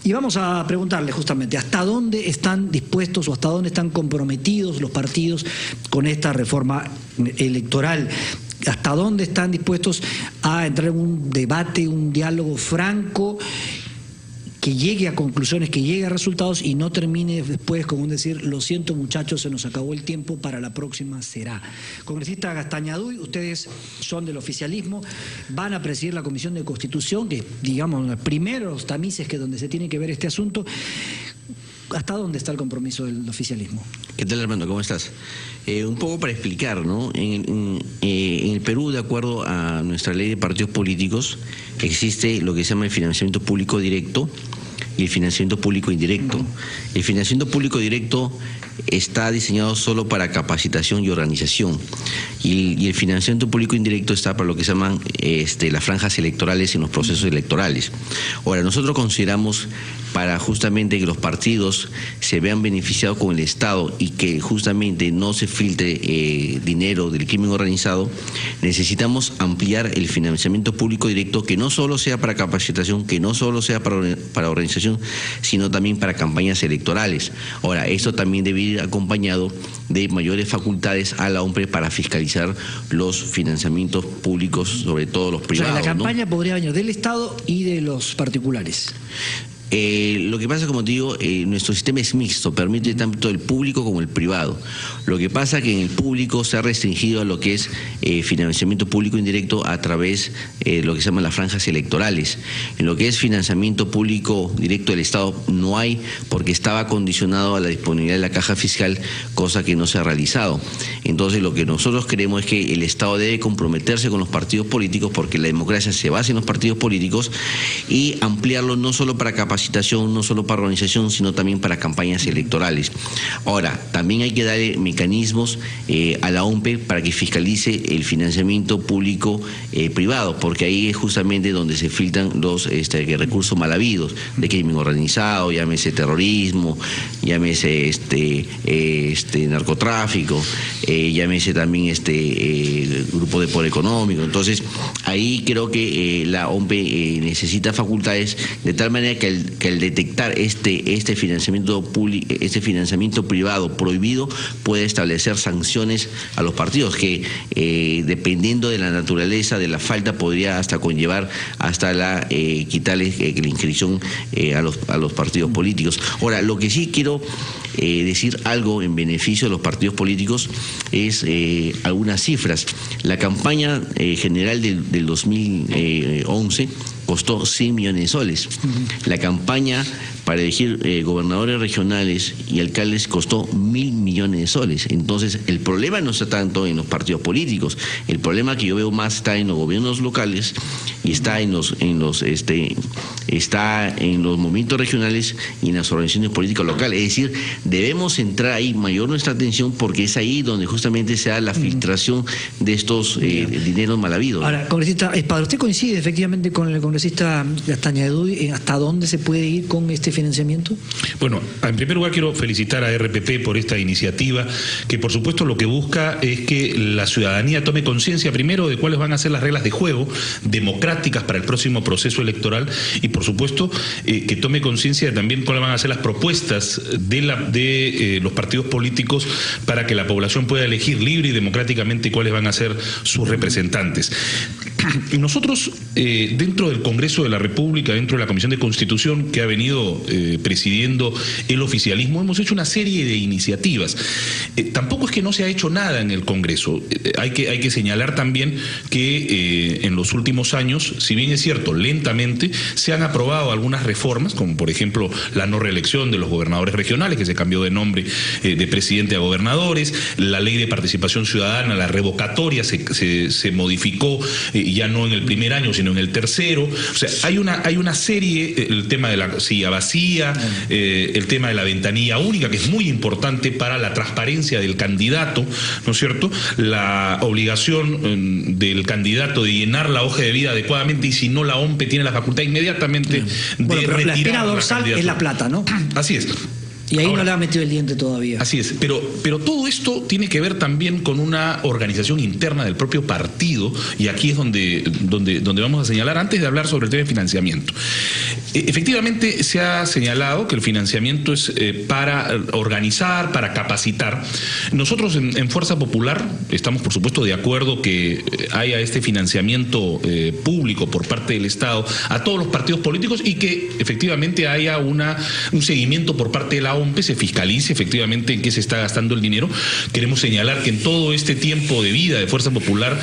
Y vamos a preguntarle justamente hasta dónde están dispuestos o hasta dónde están comprometidos los partidos con esta reforma electoral. ¿Hasta dónde están dispuestos a entrar en un debate, un diálogo franco, que llegue a conclusiones, que llegue a resultados y no termine después con un decir, lo siento muchachos, se nos acabó el tiempo, para la próxima será? Congresista Gaztañaduy, ustedes son del oficialismo, van a presidir la Comisión de Constitución, que digamos los primeros tamices que donde se tiene que ver este asunto. ¿Hasta dónde está el compromiso del oficialismo? ¿Qué tal, Armando? ¿Cómo estás? Un poco para explicar, ¿no? En el Perú, de acuerdo a nuestra ley de partidos políticos, existe lo que se llama el financiamiento público directo y el financiamiento público indirecto. El financiamiento público directo está diseñado solo para capacitación y organización, y el financiamiento público indirecto está para lo que se llaman las franjas electorales en los procesos electorales. Ahora, nosotros consideramos, para justamente que los partidos se vean beneficiados con el Estado y que justamente no se filtre dinero del crimen organizado, necesitamos ampliar el financiamiento público directo, que no solo sea para capacitación, que no solo sea para organización, sino también para campañas electorales. Ahora, esto también debe ir acompañado de mayores facultades a la OMPE para fiscalizar los financiamientos públicos, sobre todo los privados. O sea, la campaña, ¿no?, podría venir del Estado y de los particulares. Lo que pasa, como te digo, nuestro sistema es mixto, permite tanto el público como el privado. Lo que pasa que en el público se ha restringido a lo que es financiamiento público indirecto a través de lo que se llaman las franjas electorales. En lo que es financiamiento público directo del Estado no hay, porque estaba condicionado a la disponibilidad de la caja fiscal, cosa que no se ha realizado. Entonces, lo que nosotros creemos es que el Estado debe comprometerse con los partidos políticos, porque la democracia se basa en los partidos políticos, y ampliarlo no solo para capacitación, no solo para organización, sino también para campañas electorales. Ahora, también hay que darle mecanismos a la OMPE para que fiscalice el financiamiento público privado, porque ahí es justamente donde se filtran los recursos mal habidos, de crimen organizado, llámese terrorismo, llámese narcotráfico, llámese también grupo de poder económico. Entonces, ahí creo que la OMPE necesita facultades de tal manera que al detectar este financiamiento público, este financiamiento privado prohibido, puede establecer sanciones a los partidos, que dependiendo de la naturaleza de la falta podría hasta conllevar hasta quitarles la inscripción a los partidos políticos. Ahora, lo que sí quiero decir algo en beneficio de los partidos políticos es algunas cifras. La campaña general del 2011 costó 100 millones de soles. La campaña para elegir gobernadores regionales y alcaldes costó 1.000 millones de soles. Entonces, el problema no está tanto en los partidos políticos. El problema que yo veo más está en los gobiernos locales y está en los movimientos regionales y en las organizaciones políticas locales. Es decir, debemos centrar ahí mayor nuestra atención, porque es ahí donde justamente se da la filtración de estos dineros mal habidos. Ahora, congresista Espada, ¿usted coincide efectivamente con el congresista Gaztañaduy hasta dónde se puede ir con este financiamiento? Bueno, en primer lugar quiero felicitar a RPP por esta iniciativa, que por supuesto lo que busca es que la ciudadanía tome conciencia primero de cuáles van a ser las reglas de juego democráticas para el próximo proceso electoral, y por supuesto que tome conciencia de también cuáles van a ser las propuestas de los partidos políticos para que la población pueda elegir libre y democráticamente cuáles van a ser sus representantes. Nosotros, dentro del Congreso de la República, dentro de la Comisión de Constitución que ha venido presidiendo el oficialismo, hemos hecho una serie de iniciativas. Tampoco es que no se ha hecho nada en el Congreso. Hay que señalar también que en los últimos años, si bien es cierto, lentamente, se han aprobado algunas reformas, como por ejemplo la no reelección de los gobernadores regionales, que se cambió de nombre de presidente a gobernadores, la ley de participación ciudadana, la revocatoria se modificó, ya no en el primer año, sino en el tercero. O sea, hay una serie, el tema de la silla vacía, el tema de la ventanilla única, que es muy importante para la transparencia del candidato, ¿no es cierto? La obligación del candidato de llenar la hoja de vida adecuadamente, y si no, la OMPE tiene la facultad inmediatamente de retirar la espina dorsal es la plata, ¿no? Así es. Y ahí ahora, no le ha metido el diente todavía. Así es, pero todo esto tiene que ver también con una organización interna del propio partido, y aquí es donde vamos a señalar antes de hablar sobre el tema de financiamiento. Efectivamente se ha señalado que el financiamiento es para organizar, para capacitar. Nosotros en Fuerza Popular estamos por supuesto de acuerdo que haya este financiamiento público por parte del Estado a todos los partidos políticos y que efectivamente haya un seguimiento por parte de la OMPE, se fiscalice efectivamente en qué se está gastando el dinero. Queremos señalar que en todo este tiempo de vida de Fuerza Popular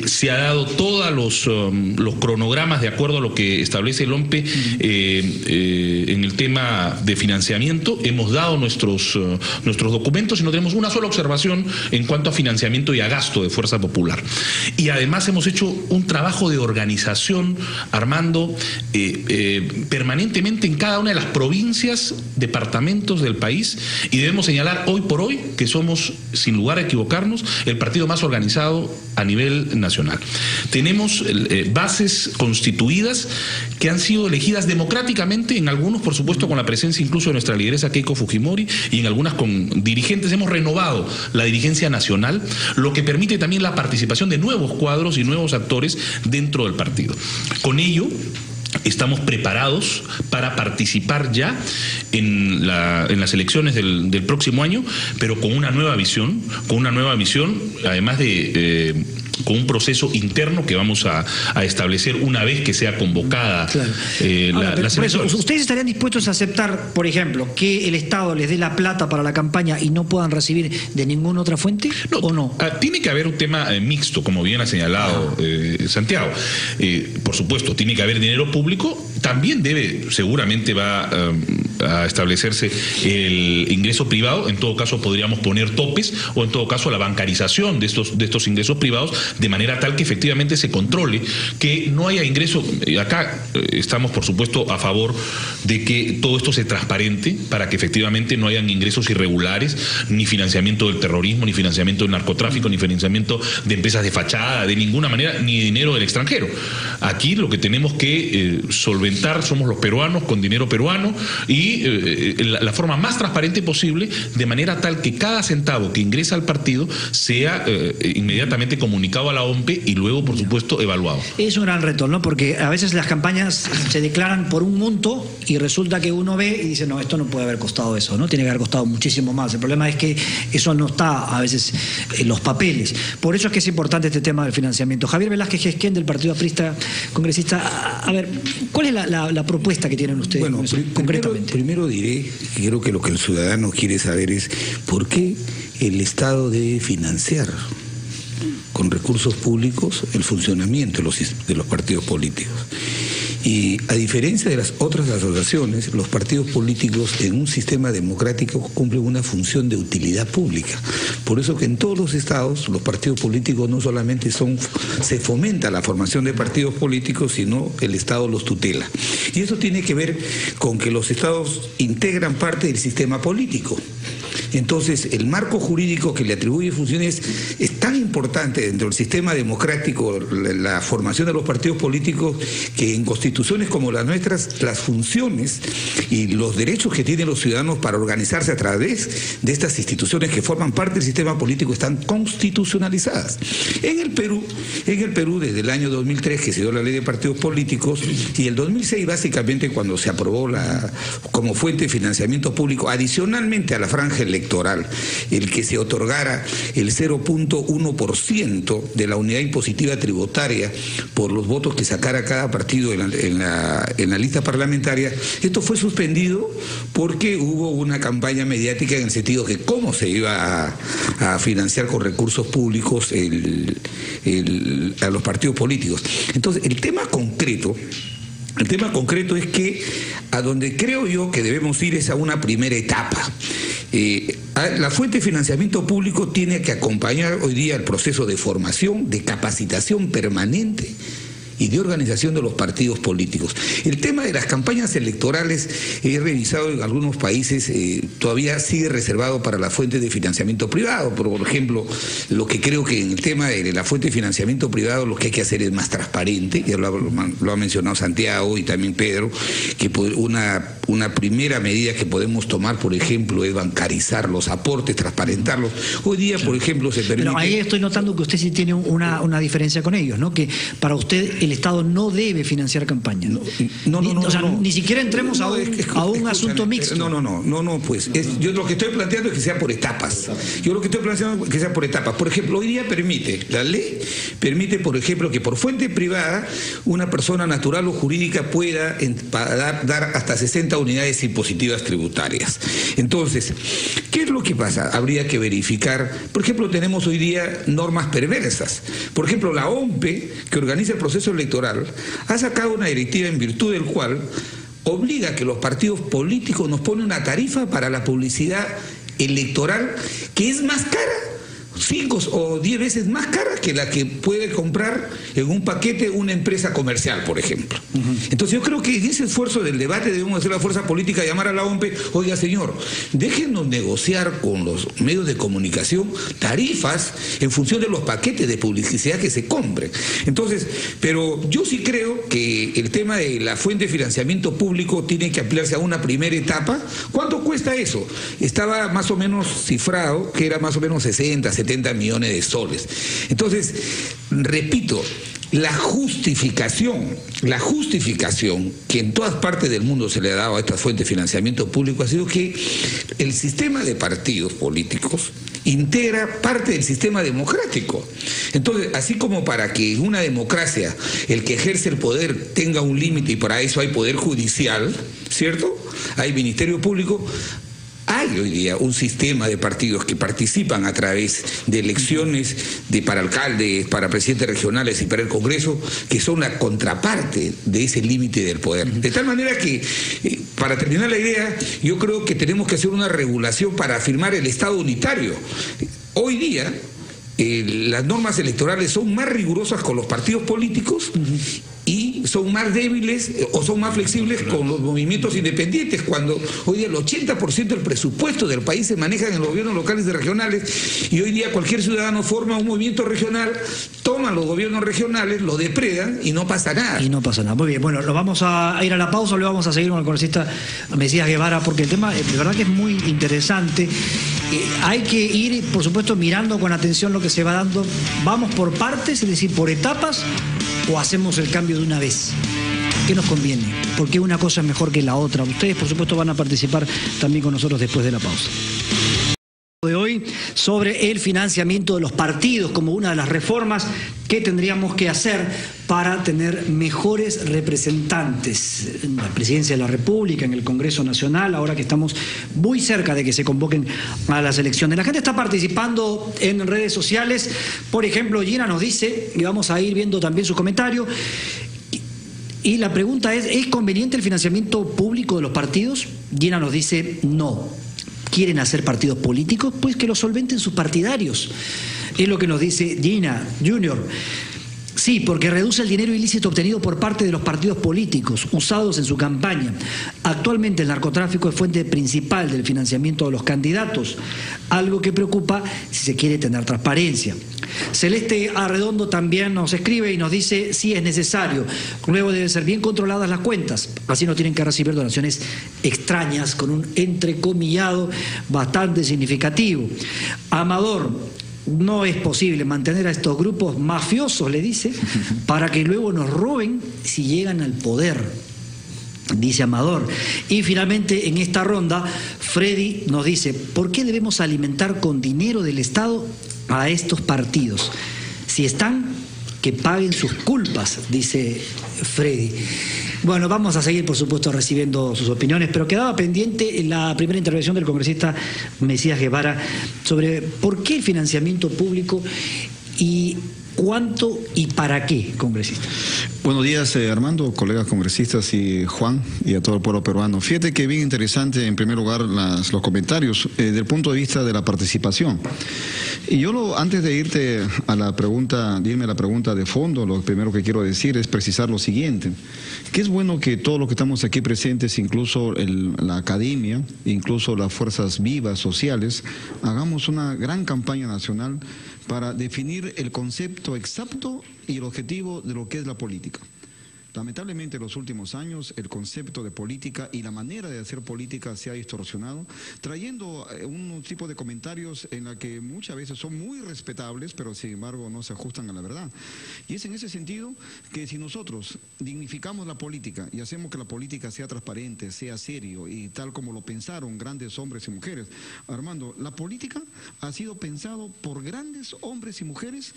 se ha dado todos los cronogramas de acuerdo a lo que establece el OMPE en el tema de financiamiento. Hemos dado nuestros documentos y no tenemos una sola observación en cuanto a financiamiento y a gasto de Fuerza Popular. Y además hemos hecho un trabajo de organización, Armando, permanentemente en cada una de las provincias, departamentos del país, y debemos señalar hoy por hoy que somos, sin lugar a equivocarnos, el partido más organizado a nivel nacional. Tenemos bases constituidas que han sido elegidas democráticamente, en algunos por supuesto con la presencia incluso de nuestra lideresa Keiko Fujimori, y en algunas con dirigentes. Hemos renovado la dirigencia nacional, lo que permite también la participación de nuevos cuadros y nuevos actores dentro del partido. Con ello estamos preparados para participar ya en las elecciones del próximo año, pero con una nueva visión, además de con un proceso interno que vamos a establecer una vez que sea convocada. Claro. Por eso, ¿ustedes estarían dispuestos a aceptar, por ejemplo, que el Estado les dé la plata para la campaña y no puedan recibir de ninguna otra fuente, o no? Tiene que haber un tema mixto, como bien ha señalado Santiago. Por supuesto, tiene que haber dinero público. También seguramente va a establecerse el ingreso privado. En todo caso podríamos poner topes, o en todo caso la bancarización de estos ingresos privados, de manera tal que efectivamente se controle que no haya ingreso. Acá estamos por supuesto a favor de que todo esto sea transparente, para que efectivamente no hayan ingresos irregulares, ni financiamiento del terrorismo, ni financiamiento del narcotráfico, ni financiamiento de empresas de fachada, de ninguna manera, ni dinero del extranjero. Aquí lo que tenemos que solventar somos los peruanos, con dinero peruano, y la forma más transparente posible, de manera tal que cada centavo que ingresa al partido sea inmediatamente comunicado a la OMPE y luego, por supuesto, evaluado. Es un gran reto, ¿no? Porque a veces las campañas se declaran por un monto y resulta que uno ve y dice, no, esto no puede haber costado eso, ¿no? Tiene que haber costado muchísimo más. El problema es que eso no está a veces en los papeles. Por eso es que es importante este tema del financiamiento. Javier Velázquez Gesquén, del Partido Aprista, congresista, a ver, ¿cuál es la propuesta que tienen ustedes concretamente? Primero diré que creo que lo que el ciudadano quiere saber es por qué el Estado debe financiar con recursos públicos el funcionamiento de los partidos políticos. Y a diferencia de las otras asociaciones, los partidos políticos en un sistema democrático cumplen una función de utilidad pública. Por eso que en todos los estados los partidos políticos no solamente se fomenta la formación de partidos políticos, sino el Estado los tutela. Y eso tiene que ver con que los estados integran parte del sistema político. Entonces, el marco jurídico que le atribuye funciones es tan importante dentro del sistema democrático, la formación de los partidos políticos, que en constituciones como las nuestras, las funciones y los derechos que tienen los ciudadanos para organizarse a través de estas instituciones que forman parte del sistema político están constitucionalizadas. En el Perú, desde el año 2003, que se dio la ley de partidos políticos, y el 2006, básicamente, cuando se aprobó como fuente de financiamiento público, adicionalmente a la franja electoral, el que se otorgara el 0.1% de la unidad impositiva tributaria por los votos que sacara cada partido en la lista parlamentaria. Esto fue suspendido porque hubo una campaña mediática en el sentido de cómo se iba a financiar con recursos públicos a los partidos políticos. Entonces, el tema concreto es que a donde creo yo que debemos ir es a una primera etapa. La fuente de financiamiento público tiene que acompañar hoy día el proceso de formación, de capacitación permanente y de organización de los partidos políticos. El tema de las campañas electorales, he revisado en algunos países, todavía sigue reservado para la fuente de financiamiento privado. Por ejemplo, lo que creo que en el tema de la fuente de financiamiento privado lo que hay que hacer es más transparente, ya lo ha mencionado Santiago y también Pedro, que una primera medida que podemos tomar, por ejemplo, es bancarizar los aportes, transparentarlos. Hoy día, por ejemplo, se permite... Pero ahí estoy notando que usted sí tiene una diferencia con ellos, ¿no? Que para usted el Estado no debe financiar campañas. Ni siquiera entremos a un asunto mixto. Pues yo lo que estoy planteando es que sea por etapas. Por ejemplo, hoy día la ley permite, por ejemplo, que por fuente privada una persona natural o jurídica pueda dar hasta 60 unidades impositivas tributarias. Entonces, ¿qué es lo que pasa? Habría que verificar. Por ejemplo, tenemos hoy día normas perversas. Por ejemplo, la OMPE, que organiza el proceso electoral, ha sacado una directiva en virtud del cual obliga a que los partidos políticos nos ponen una tarifa para la publicidad electoral que es más cara, 5 o 10 veces más cara que la que puede comprar en un paquete una empresa comercial, por ejemplo. Entonces yo creo que en ese esfuerzo del debate debemos hacer la fuerza política, llamar a la OMPE, oiga señor, déjenos negociar con los medios de comunicación tarifas en función de los paquetes de publicidad que se compren. Entonces, pero yo sí creo que el tema de la fuente de financiamiento público tiene que ampliarse a una primera etapa. ¿Cuánto cuesta eso? Estaba más o menos cifrado que era más o menos 60, 70 millones de soles. Entonces, repito, la justificación que en todas partes del mundo se le ha dado a esta fuente de financiamiento público ha sido que el sistema de partidos políticos integra parte del sistema democrático. Entonces, así como para que en una democracia el que ejerce el poder tenga un límite y para eso hay poder judicial, ¿cierto? Hay ministerio público. Hay hoy día un sistema de partidos que participan a través de elecciones para alcaldes, para presidentes regionales y para el Congreso, que son la contraparte de ese límite del poder. De tal manera que, para terminar la idea, yo creo que tenemos que hacer una regulación para afirmar el Estado unitario. Hoy día, las normas electorales son más rigurosas con los partidos políticos y son más débiles o son más flexibles con los movimientos independientes, cuando hoy día el 80% del presupuesto del país se maneja en los gobiernos locales y regionales, y hoy día cualquier ciudadano forma un movimiento regional, toman los gobiernos regionales, lo depredan y no pasa nada. Muy bien, bueno, lo vamos a ir a la pausa, luego vamos a seguir con el congresista Mesías Guevara, porque el tema de verdad que es muy interesante. Hay que ir, por supuesto, mirando con atención lo que se va dando. Vamos por partes, es decir, por etapas, o hacemos el cambio de una vez. ¿Qué nos conviene? Porque una cosa es mejor que la otra. Ustedes, por supuesto, van a participar también con nosotros después de la pausa. De hoy sobre el financiamiento de los partidos como una de las reformas que tendríamos que hacer para tener mejores representantes en la Presidencia de la República, en el Congreso Nacional, ahora que estamos muy cerca de que se convoquen a las elecciones. La gente está participando en redes sociales. Por ejemplo, Gina nos dice, y vamos a ir viendo también sus comentarios, y la pregunta ¿es conveniente el financiamiento público de los partidos? Gina nos dice no. ¿Quieren hacer partidos políticos? Pues que lo solventen sus partidarios. Es lo que nos dice Gina Junior. Sí, porque reduce el dinero ilícito obtenido por parte de los partidos políticos usados en su campaña. Actualmente el narcotráfico es fuente principal del financiamiento de los candidatos, algo que preocupa si se quiere tener transparencia. Celeste Arredondo también nos escribe y nos dice sí es necesario, luego deben ser bien controladas las cuentas, así no tienen que recibir donaciones extrañas, con un entrecomillado bastante significativo. Amador, no es posible mantener a estos grupos mafiosos, le dice, para que luego nos roben si llegan al poder, dice Amador. Y finalmente en esta ronda Freddy nos dice, ¿por qué debemos alimentar con dinero del Estado a estos partidos? Si están, que paguen sus culpas, dice Freddy. Bueno, vamos a seguir, por supuesto, recibiendo sus opiniones, pero quedaba pendiente la primera intervención del congresista Mesías Guevara sobre por qué el financiamiento público y ¿Cuánto y para qué, congresista? Buenos días, Armando, colegas congresistas y Juan y a todo el pueblo peruano. Fíjate que bien interesante, en primer lugar, los comentarios desde el punto de vista de la participación. Y yo, antes de irme a la pregunta de fondo, lo primero que quiero decir es precisar lo siguiente, que es bueno que todos los que estamos aquí presentes, incluso la academia, incluso las fuerzas vivas sociales, hagamos una gran campaña nacional para definir el concepto exacto y el objetivo de lo que es la política. Lamentablemente en los últimos años el concepto de política y la manera de hacer política se ha distorsionado, trayendo un tipo de comentarios en la que muchas veces son muy respetables, pero sin embargo no se ajustan a la verdad. Y es en ese sentido que si nosotros dignificamos la política y hacemos que la política sea transparente, sea serio y tal como lo pensaron grandes hombres y mujeres, Armando, la política ha sido pensado por grandes hombres y mujeres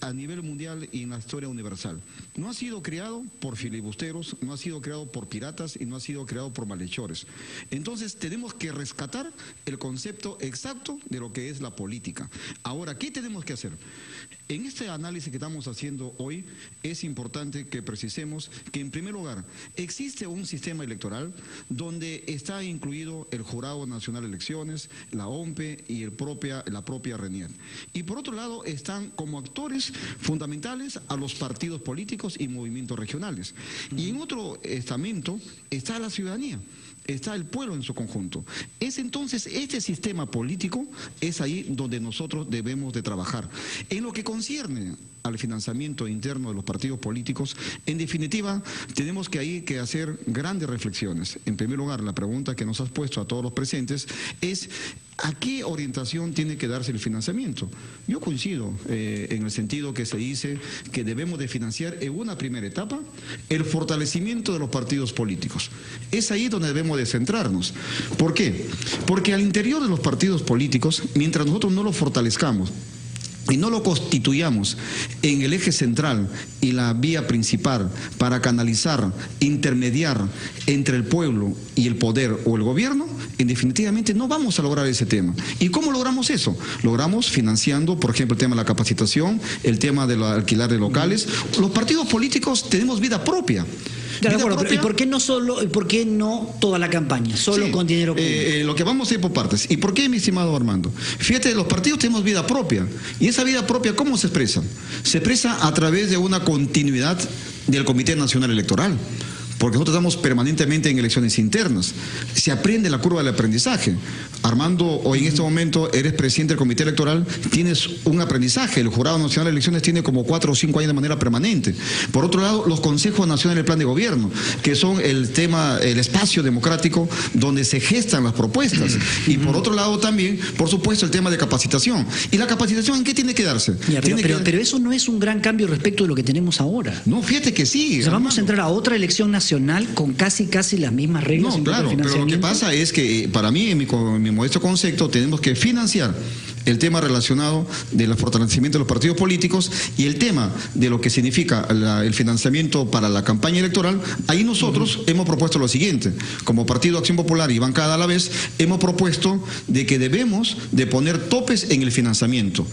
a nivel mundial y en la historia universal. No ha sido creado por filibusteros, no ha sido creado por piratas y no ha sido creado por malhechores. Entonces tenemos que rescatar el concepto exacto de lo que es la política. Ahora, ¿qué tenemos que hacer? En este análisis que estamos haciendo hoy es importante que precisemos que en primer lugar existe un sistema electoral donde está incluido el Jurado Nacional de Elecciones, la OMPE y la propia RENIEC. Y por otro lado están como actores fundamentales a los partidos políticos y movimientos regionales. Y en otro estamento está la ciudadanía, está el pueblo en su conjunto. Es entonces este sistema político, es ahí donde nosotros debemos de trabajar. En lo que concierne al financiamiento interno de los partidos políticos, en definitiva, tenemos que hacer grandes reflexiones. En primer lugar, la pregunta que nos has puesto a todos los presentes es ¿a qué orientación tiene que darse el financiamiento? Yo coincido en el sentido que se dice que debemos de financiar en una primera etapa el fortalecimiento de los partidos políticos. Es ahí donde debemos de centrarnos. ¿Por qué? Porque al interior de los partidos políticos, mientras nosotros no lo fortalezcamos y no lo constituyamos en el eje central y la vía principal para canalizar, intermediar entre el pueblo y el poder o el gobierno, definitivamente no vamos a lograr ese tema. ¿Y cómo logramos eso? Logramos financiando, por ejemplo, el tema de la capacitación, el tema de alquilar de locales. Los partidos políticos tenemos vida propia. ¿Y por qué no toda la campaña? Solo con dinero público. Lo que vamos a ir por partes. ¿Y por qué, mi estimado Armando? Fíjate, los partidos tenemos vida propia. ¿Y esa vida propia cómo se expresa? Se expresa a través de una continuidad del Comité Nacional Electoral. Porque nosotros estamos permanentemente en elecciones internas. Se aprende la curva del aprendizaje. Armando, hoy en este momento eres presidente del Comité Electoral, tienes un aprendizaje. El Jurado Nacional de Elecciones tiene como 4 o 5 años de manera permanente. Por otro lado, los consejos nacionales del plan de gobierno, que son el espacio democrático donde se gestan las propuestas. Y por otro lado también, por supuesto, el tema de capacitación. ¿Y la capacitación en qué tiene que darse? Pero eso no es un gran cambio respecto de lo que tenemos ahora. No, fíjate que sí. O sea, vamos a entrar a otra elección nacional con casi las mismas reglas. No, claro, pero lo que pasa es que para mí, en mi modesto concepto, tenemos que financiar el tema relacionado del fortalecimiento de los partidos políticos y el tema de lo que significa el financiamiento para la campaña electoral. Ahí nosotros hemos propuesto lo siguiente, como Partido Acción Popular y bancada a la vez, hemos propuesto de que debemos de poner topes en el financiamiento.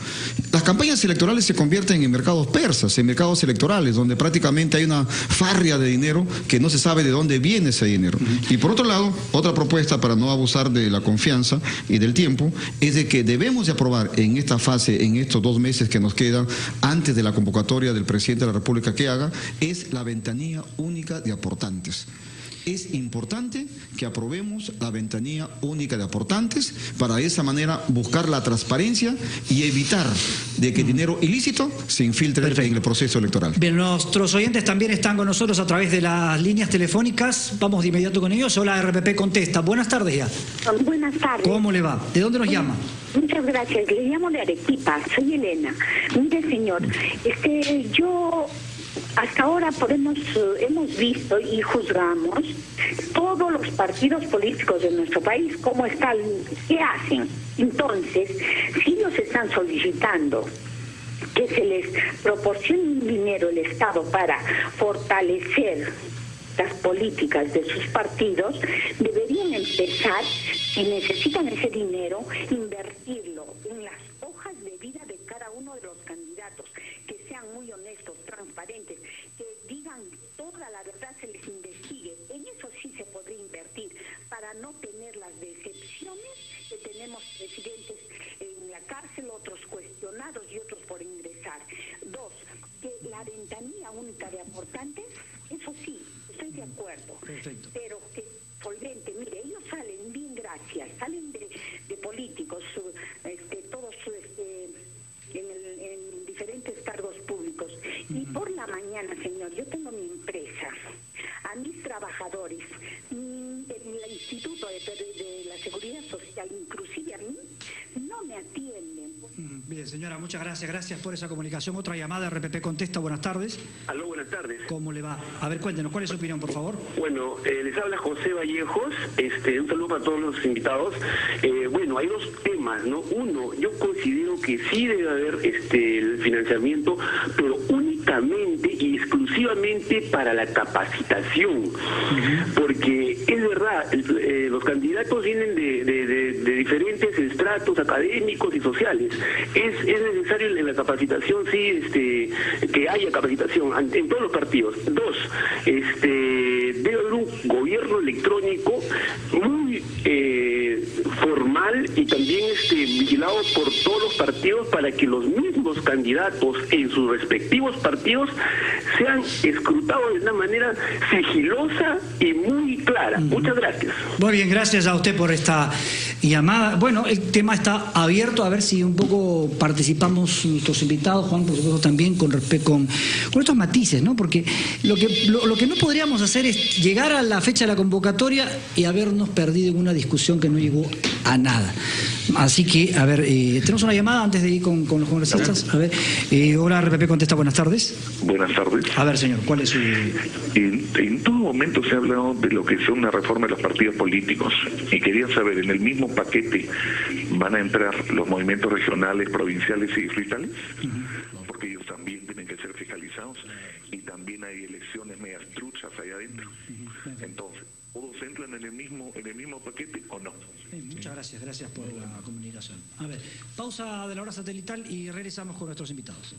Las campañas electorales se convierten en mercados persas, en mercados electorales, donde prácticamente hay una farria de dinero que no se sabe de dónde viene ese dinero. Y por otro lado, otra propuesta para no abusar de la confianza y del tiempo, es de que debemos de aprobar en esta fase, en estos 2 meses que nos quedan antes de la convocatoria del presidente de la República que haga, es la ventanilla única de aportantes. Es importante que aprobemos la ventanilla única de aportantes para de esa manera buscar la transparencia y evitar de que dinero ilícito se infiltre en el proceso electoral. Bien, nuestros oyentes también están con nosotros a través de las líneas telefónicas. Vamos de inmediato con ellos. Hola, RPP contesta. Buenas tardes ya. Buenas tardes. ¿Cómo le va? ¿De dónde nos llama? Muchas gracias. Le llamo de Arequipa. Soy Elena. Mire, señor, yo... Hasta ahora hemos visto y juzgamos todos los partidos políticos de nuestro país, cómo están, qué hacen. Entonces, si ellos están solicitando que se les proporcione un dinero al Estado para fortalecer las políticas de sus partidos, deberían empezar, si necesitan ese dinero, invertirlo en las hojas de vida de cada uno de los candidatos, que sean para no tener las decepciones que tenemos presidentes en la cárcel, otros cuestionados y otros por ingresar. 2, que la ventanilla única de aportantes, eso sí, estoy de acuerdo. Perfecto. Pero que solvente, mire, ellos salen bien, gracias, salen de políticos, todos en diferentes cargos públicos. Y por la mañana, señor, yo tengo mi empresa, a mis trabajadores, el Instituto de la Seguridad Social, inclusive a mí, no me atienden. Bien, señora, muchas gracias. Gracias por esa comunicación. Otra llamada, RPP Contesta, buenas tardes. Aló, buenas tardes. ¿Cómo le va? A ver, cuéntenos, ¿cuál es su opinión, por favor? Bueno, les habla José Vallejos, un saludo para todos los invitados. Bueno, hay dos temas, ¿no? Uno, yo considero que sí debe haber el financiamiento, pero únicamente y exclusivamente para la capacitación, porque es verdad, los candidatos vienen de diferentes estratos académicos y sociales. Es necesario en la capacitación, sí, que haya capacitación en todos los partidos. 2, debe haber un gobierno electrónico muy formal y también vigilado por todos los partidos para que los mismos candidatos en sus respectivos partidos sean escrutados de una manera sigilosa y muy clara. Muchas gracias. Muy bien, gracias a usted por esta llamada. Bueno, el tema está abierto, a ver si un poco participamos nuestros invitados, Juan, por supuesto, también con respecto con estos matices, ¿no? Porque lo que no podríamos hacer es llegar a la fecha de la convocatoria y habernos perdido en una discusión que no llegó a nada. Así que, a ver, tenemos una llamada antes de ir con los congresistas. A ver, hola, RPP Contesta, buenas tardes. Buenas tardes. A ver, señor, ¿cuál es su...? En todo momento se ha hablado de lo que es una reforma de los partidos políticos y quería saber, ¿en el mismo paquete van a entrar los movimientos regionales, provinciales y distritales? Porque ellos también tienen que ser fiscalizados y también hay elecciones medias truchas allá adentro. Entonces, ¿todos entran en el mismo paquete o no? Muchas gracias por la comunicación. A ver, pausa de la hora satelital y regresamos con nuestros invitados.